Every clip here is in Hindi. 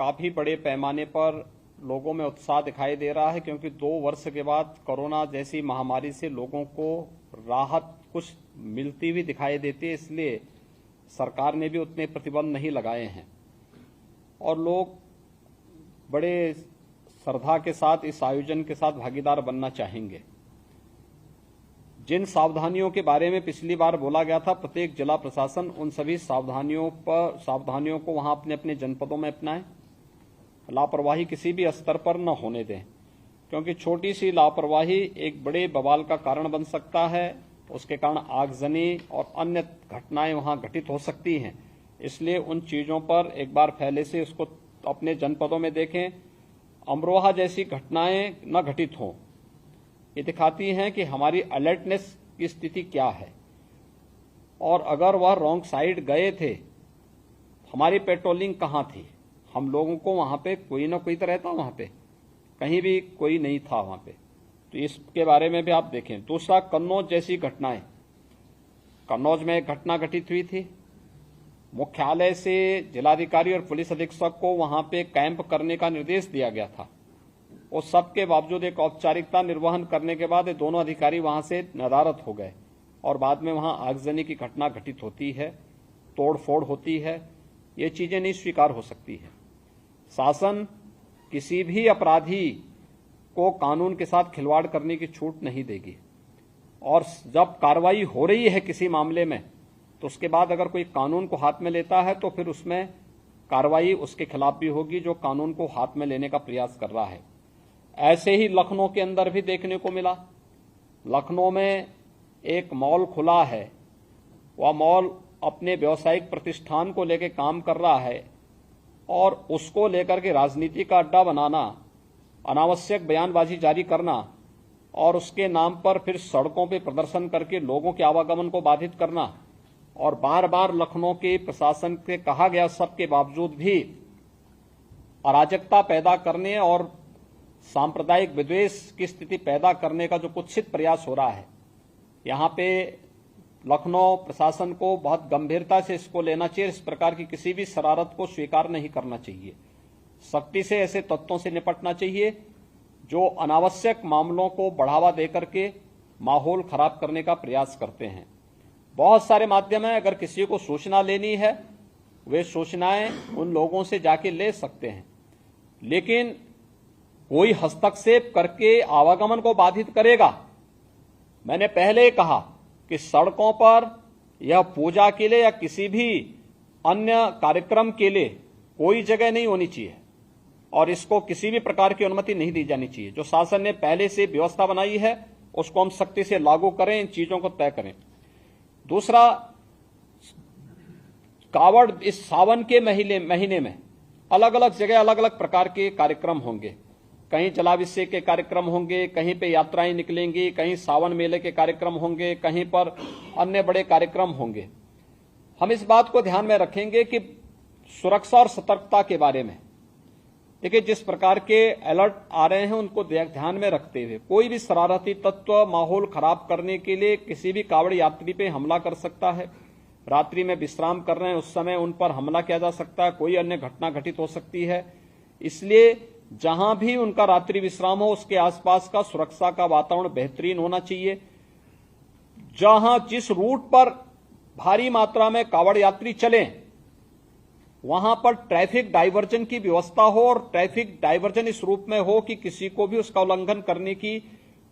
काफी बड़े पैमाने पर लोगों में उत्साह दिखाई दे रहा है, क्योंकि 2 वर्ष के बाद कोरोना जैसी महामारी से लोगों को राहत कुछ मिलती हुई दिखाई देती है। इसलिए सरकार ने भी उतने प्रतिबंध नहीं लगाए हैं और लोग बड़े श्रद्धा के साथ इस आयोजन के साथ भागीदार बनना चाहेंगे। जिन सावधानियों के बारे में पिछली बार बोला गया था, प्रत्येक जिला प्रशासन उन सभी सावधानियों को वहां अपने अपने जनपदों में अपनाएं। लापरवाही किसी भी स्तर पर न होने दें, क्योंकि छोटी सी लापरवाही एक बड़े बवाल का कारण बन सकता है। उसके कारण आगजनी और अन्य घटनाएं वहां घटित हो सकती हैं। इसलिए उन चीजों पर एक बार पहले से उसको अपने जनपदों में देखें। अमरोहा जैसी घटनाएं न घटित हों, ये दिखाती हैं कि हमारी अलर्टनेस की स्थिति क्या है। और अगर वह रॉन्ग साइड गए थे, हमारी पेट्रोलिंग कहां थी? हम लोगों को वहां पे कोई ना कोई तो रहता, वहां पे कहीं भी कोई नहीं था वहां पे। तो इसके बारे में भी आप देखें। दूसरा, कन्नौज जैसी घटनाएं। कन्नौज में एक घटना घटित हुई थी। मुख्यालय से जिलाधिकारी और पुलिस अधीक्षक को वहां पे कैंप करने का निर्देश दिया गया था। और सबके बावजूद एक औपचारिकता निर्वहन करने के बाद ये दोनों अधिकारी वहां से नदारद हो गए और बाद में वहां आगजनी की घटना घटित होती है, तोड़फोड़ होती है। ये चीजें नहीं स्वीकार हो सकती है। शासन किसी भी अपराधी को कानून के साथ खिलवाड़ करने की छूट नहीं देगी। और जब कार्रवाई हो रही है किसी मामले में, तो उसके बाद अगर कोई कानून को हाथ में लेता है तो फिर उसमें कार्रवाई उसके खिलाफ भी होगी जो कानून को हाथ में लेने का प्रयास कर रहा है। ऐसे ही लखनऊ के अंदर भी देखने को मिला। लखनऊ में एक मॉल खुला है। वह मॉल अपने व्यावसायिक प्रतिष्ठान को लेकर काम कर रहा है और उसको लेकर के राजनीति का अड्डा बनाना, अनावश्यक बयानबाजी जारी करना और उसके नाम पर फिर सड़कों पे प्रदर्शन करके लोगों के आवागमन को बाधित करना और बार बार लखनऊ के प्रशासन से कहा गया सबके बावजूद भी अराजकता पैदा करने और सांप्रदायिक विद्वेष की स्थिति पैदा करने का जो कुत्सित प्रयास हो रहा है, यहां पे लखनऊ प्रशासन को बहुत गंभीरता से इसको लेना चाहिए। इस प्रकार की किसी भी शरारत को स्वीकार नहीं करना चाहिए। सख्ती से ऐसे तत्वों से निपटना चाहिए जो अनावश्यक मामलों को बढ़ावा देकर के माहौल खराब करने का प्रयास करते हैं। बहुत सारे माध्यम हैं, अगर किसी को सूचना लेनी है वे सूचनाएं उन लोगों से जाके ले सकते हैं, लेकिन कोई हस्तक्षेप करके आवागमन को बाधित करेगा। मैंने पहले कहा कि सड़कों पर या पूजा के लिए या किसी भी अन्य कार्यक्रम के लिए कोई जगह नहीं होनी चाहिए और इसको किसी भी प्रकार की अनुमति नहीं दी जानी चाहिए। जो शासन ने पहले से व्यवस्था बनाई है उसको हम सख्ती से लागू करें, इन चीजों को तय करें। दूसरा, कावड़ इस सावन के महीने में अलग अलग जगह अलग अलग प्रकार के कार्यक्रम होंगे। कहीं जलाभिषेक के कार्यक्रम होंगे, कहीं पे यात्राएं निकलेंगी, कहीं सावन मेले के कार्यक्रम होंगे, कहीं पर अन्य बड़े कार्यक्रम होंगे। हम इस बात को ध्यान में रखेंगे कि सुरक्षा और सतर्कता के बारे में देखिए, जिस प्रकार के अलर्ट आ रहे हैं उनको ध्यान में रखते हुए कोई भी शरारती तत्व माहौल खराब करने के लिए किसी भी कावड़ यात्री पे हमला कर सकता है। रात्रि में विश्राम कर रहे हैं उस समय उन पर हमला किया जा सकता है, कोई अन्य घटना घटित हो सकती है। इसलिए जहां भी उनका रात्रि विश्राम हो उसके आसपास का सुरक्षा का वातावरण बेहतरीन होना चाहिए। जहां जिस रूट पर भारी मात्रा में कावड़ यात्री चलें वहां पर ट्रैफिक डाइवर्जन की व्यवस्था हो और ट्रैफिक डाइवर्जन इस रूप में हो कि किसी को भी उसका उल्लंघन करने की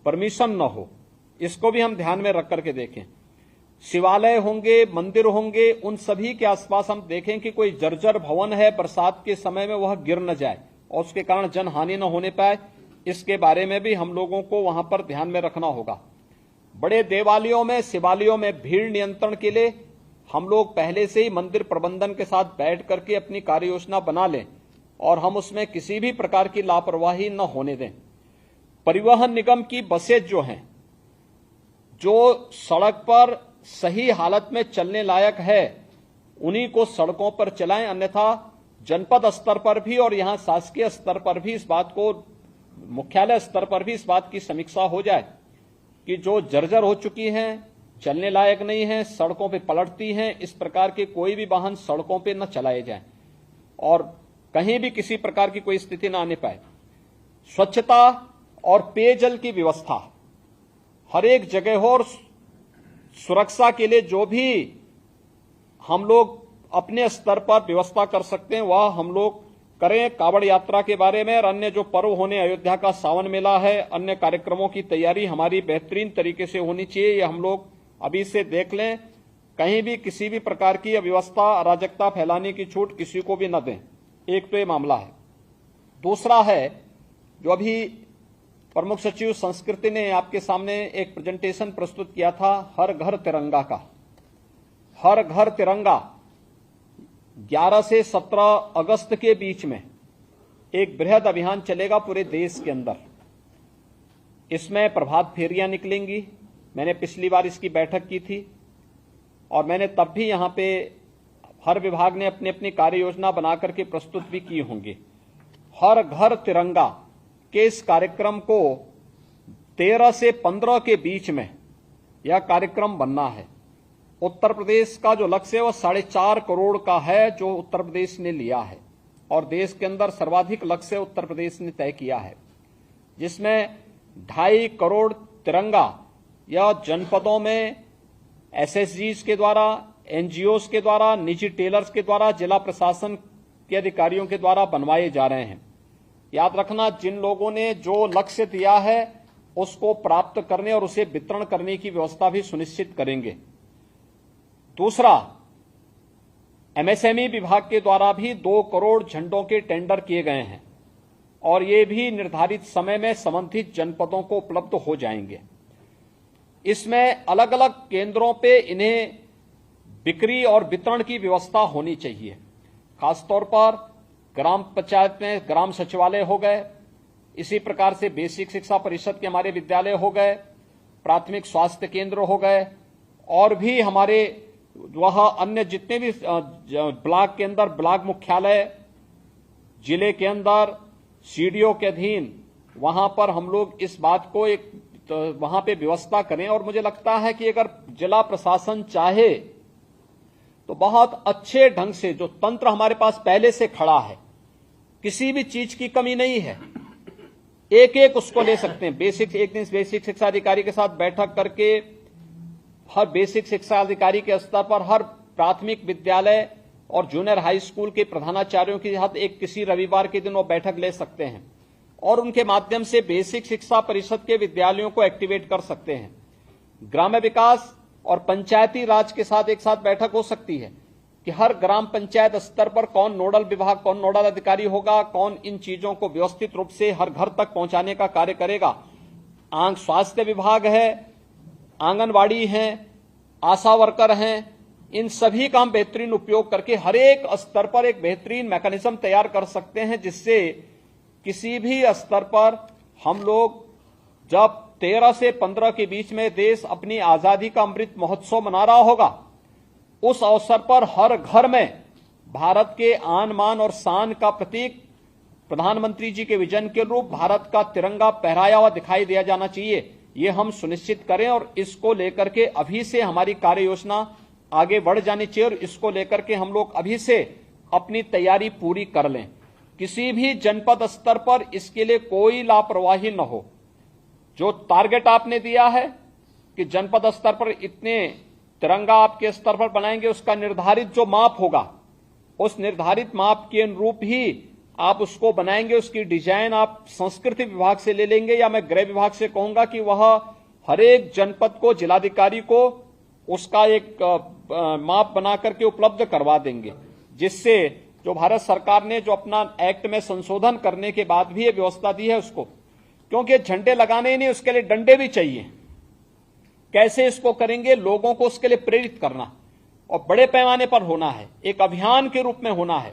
परमिशन न हो। इसको भी हम ध्यान में रख करके देखें। शिवालय होंगे, मंदिर होंगे, उन सभी के आसपास हम देखें कि कोई जर्जर भवन है, बरसात के समय में वह गिर न जाए और उसके कारण जनहानि न होने पाए। इसके बारे में भी हम लोगों को वहां पर ध्यान में रखना होगा। बड़े देवालयों में, शिवालयों में भीड़ नियंत्रण के लिए हम लोग पहले से ही मंदिर प्रबंधन के साथ बैठ करके अपनी कार्य योजना बना लें और हम उसमें किसी भी प्रकार की लापरवाही न होने दें। परिवहन निगम की बसें जो हैं, जो सड़क पर सही हालत में चलने लायक है, उन्हीं को सड़कों पर चलाएं। अन्यथा जनपद स्तर पर भी और यहां शासकीय स्तर पर भी इस बात को, मुख्यालय स्तर पर भी इस बात की समीक्षा हो जाए कि जो जर्जर हो चुकी हैं, चलने लायक नहीं है, सड़कों पे पलटती हैं, इस प्रकार के कोई भी वाहन सड़कों पे न चलाए जाएं। और कहीं भी किसी प्रकार की कोई स्थिति न आने पाए। स्वच्छता और पेयजल की व्यवस्था हर एक जगह हो और सुरक्षा के लिए जो भी हम लोग अपने स्तर पर व्यवस्था कर सकते हैं वह हम लोग करें। कांवड़ यात्रा के बारे में और अन्य जो पर्व होने, अयोध्या का सावन मेला है, अन्य कार्यक्रमों की तैयारी हमारी बेहतरीन तरीके से होनी चाहिए। ये हम लोग अभी से देख लें, कहीं भी किसी भी प्रकार की अव्यवस्था, अराजकता फैलाने की छूट किसी को भी न दें। एक तो ये मामला है। दूसरा है, जो अभी प्रमुख सचिव संस्कृति ने आपके सामने एक प्रेजेंटेशन प्रस्तुत किया था, हर घर तिरंगा का। हर घर तिरंगा 11 से 17 अगस्त के बीच में एक बृहद अभियान चलेगा पूरे देश के अंदर। इसमें प्रभात फेरियां निकलेंगी। मैंने पिछली बार इसकी बैठक की थी और मैंने तब भी यहां पे हर विभाग ने अपनी अपनी कार्य योजना बनाकर के प्रस्तुत भी की होंगी। हर घर तिरंगा के इस कार्यक्रम को 13 से 15 के बीच में यह कार्यक्रम बनना है। उत्तर प्रदेश का जो लक्ष्य है वह 4.5 करोड़ का है, जो उत्तर प्रदेश ने लिया है, और देश के अंदर सर्वाधिक लक्ष्य उत्तर प्रदेश ने तय किया है, जिसमें 2.5 करोड़ तिरंगा या जनपदों में एसएसजीज के द्वारा, एनजीओज के द्वारा, निजी टेलर्स के द्वारा, जिला प्रशासन के अधिकारियों के द्वारा बनवाए जा रहे हैं। याद रखना, जिन लोगों ने जो लक्ष्य दिया है उसको प्राप्त करने और उसे वितरण करने की व्यवस्था भी सुनिश्चित करेंगे। दूसरा, एमएसएमई विभाग के द्वारा भी 2 करोड़ झंडों के टेंडर किए गए हैं और ये भी निर्धारित समय में संबंधित जनपदों को उपलब्ध हो जाएंगे। इसमें अलग अलग केंद्रों पे इन्हें बिक्री और वितरण की व्यवस्था होनी चाहिए। खासतौर पर ग्राम पंचायत में ग्राम सचिवालय हो गए, इसी प्रकार से बेसिक शिक्षा परिषद के हमारे विद्यालय हो गए, प्राथमिक स्वास्थ्य केंद्र हो गए, और भी हमारे वह अन्य जितने भी ब्लॉक के अंदर ब्लॉक मुख्यालय, जिले के अंदर सीडीओ के अधीन, वहां पर हम लोग इस बात को एक वहां पे व्यवस्था करें। और मुझे लगता है कि अगर जिला प्रशासन चाहे तो बहुत अच्छे ढंग से जो तंत्र हमारे पास पहले से खड़ा है, किसी भी चीज की कमी नहीं है, एक एक उसको ले सकते हैं। एक दिन बेसिक शिक्षा अधिकारी के साथ बैठक करके हर बेसिक शिक्षा अधिकारी के स्तर पर हर प्राथमिक विद्यालय और जूनियर हाई स्कूल के प्रधानाचार्यों के साथ एक किसी रविवार के दिन वो बैठक ले सकते हैं और उनके माध्यम से बेसिक शिक्षा परिषद के विद्यालयों को एक्टिवेट कर सकते हैं। ग्राम्य विकास और पंचायती राज के साथ एक साथ बैठक हो सकती है कि हर ग्राम पंचायत स्तर पर कौन नोडल विभाग, कौन नोडल अधिकारी होगा, कौन इन चीजों को व्यवस्थित रूप से हर घर तक पहुंचाने का कार्य करेगा। स्वास्थ्य विभाग है, आंगनवाड़ी हैं, आशा वर्कर हैं, इन सभी का हम बेहतरीन उपयोग करके हर एक स्तर पर एक बेहतरीन मैकेनिज्म तैयार कर सकते हैं, जिससे किसी भी स्तर पर हम लोग जब 13 से 15 के बीच में देश अपनी आजादी का अमृत महोत्सव मना रहा होगा, उस अवसर पर हर घर में भारत के आन मान और शान का प्रतीक प्रधानमंत्री जी के विजन के रूप भारत का तिरंगा फहराया हुआ दिखाई दिया जाना चाहिए। ये हम सुनिश्चित करें और इसको लेकर के अभी से हमारी कार्य योजना आगे बढ़ जानी चाहिए और इसको लेकर के हम लोग अभी से अपनी तैयारी पूरी कर लें। किसी भी जनपद स्तर पर इसके लिए कोई लापरवाही न हो। जो टारगेट आपने दिया है कि जनपद स्तर पर इतने तिरंगा आपके स्तर पर बनाएंगे, उसका निर्धारित जो माप होगा, उस निर्धारित माप के अनुरूप ही आप उसको बनाएंगे। उसकी डिजाइन आप संस्कृति विभाग से ले लेंगे या मैं गृह विभाग से कहूंगा कि वह हर एक जनपद को, जिलाधिकारी को उसका एक माप बना करके उपलब्ध करवा देंगे, जिससे जो भारत सरकार ने जो अपना एक्ट में संशोधन करने के बाद भी ये व्यवस्था दी है उसको, क्योंकि झंडे लगाने ही नहीं, उसके लिए डंडे भी चाहिए। कैसे इसको करेंगे? लोगों को उसके लिए प्रेरित करना और बड़े पैमाने पर होना है, एक अभियान के रूप में होना है।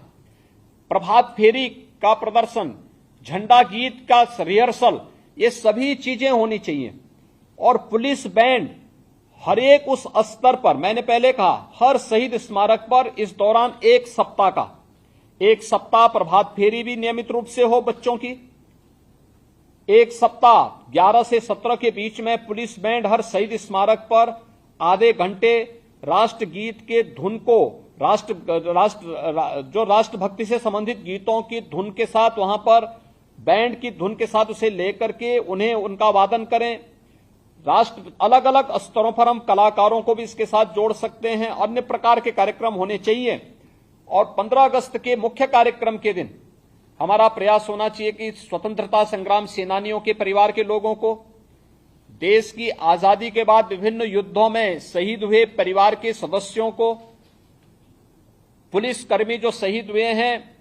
प्रभात फेरी का प्रदर्शन, झंडा गीत का रिहर्सल, ये सभी चीजें होनी चाहिए। और पुलिस बैंड हर एक उस स्तर पर, मैंने पहले कहा, हर शहीद स्मारक पर इस दौरान एक सप्ताह प्रभात फेरी भी नियमित रूप से हो बच्चों की। एक सप्ताह 11 से 17 के बीच में पुलिस बैंड हर शहीद स्मारक पर आधे घंटे राष्ट्रगीत के धुन को जो राष्ट्रभक्ति से संबंधित गीतों की धुन के साथ वहां पर बैंड की धुन के साथ उसे लेकर के उन्हें उनका वादन करें। राष्ट्र अलग अलग स्तरों पर हम कलाकारों को भी इसके साथ जोड़ सकते हैं। अन्य प्रकार के कार्यक्रम होने चाहिए। और 15 अगस्त के मुख्य कार्यक्रम के दिन हमारा प्रयास होना चाहिए कि स्वतंत्रता संग्राम सेनानियों के परिवार के लोगों को, देश की आजादी के बाद विभिन्न युद्धों में शहीद हुए परिवार के सदस्यों को, पुलिसकर्मी जो शहीद हुए हैं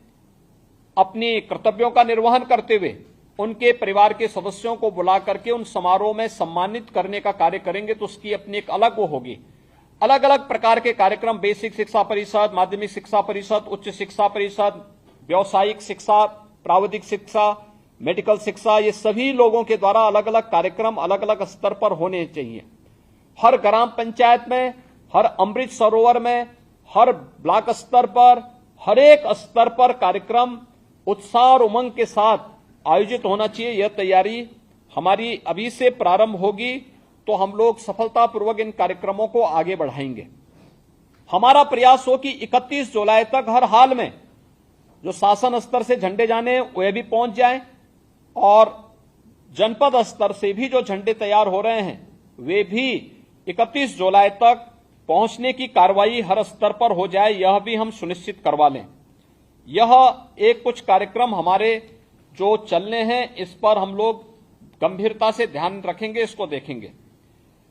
अपनी कर्तव्यों का निर्वहन करते हुए, उनके परिवार के सदस्यों को बुला करके उन समारोह में सम्मानित करने का कार्य करेंगे तो उसकी अपनी एक अलग वो होगी। अलग अलग प्रकार के कार्यक्रम, बेसिक शिक्षा परिषद, माध्यमिक शिक्षा परिषद, उच्च शिक्षा परिषद, व्यावसायिक शिक्षा, प्राविधिक शिक्षा, मेडिकल शिक्षा, ये सभी लोगों के द्वारा अलग अलग कार्यक्रम अलग अलग स्तर पर होने चाहिए। हर ग्राम पंचायत में, हर अमृत सरोवर में, हर ब्लॉक स्तर पर, हर एक स्तर पर कार्यक्रम उत्साह और उमंग के साथ आयोजित होना चाहिए। यह तैयारी हमारी अभी से प्रारंभ होगी तो हम लोग सफलतापूर्वक इन कार्यक्रमों को आगे बढ़ाएंगे। हमारा प्रयास हो कि 31 जुलाई तक हर हाल में जो शासन स्तर से झंडे जाने वे भी पहुंच जाएं और जनपद स्तर से भी जो झंडे तैयार हो रहे हैं वे भी 31 जुलाई तक पहुंचने की कार्रवाई हर स्तर पर हो जाए, यह भी हम सुनिश्चित करवा लें। यह एक कुछ कार्यक्रम हमारे जो चलने हैं इस पर हम लोग गंभीरता से ध्यान रखेंगे, इसको देखेंगे।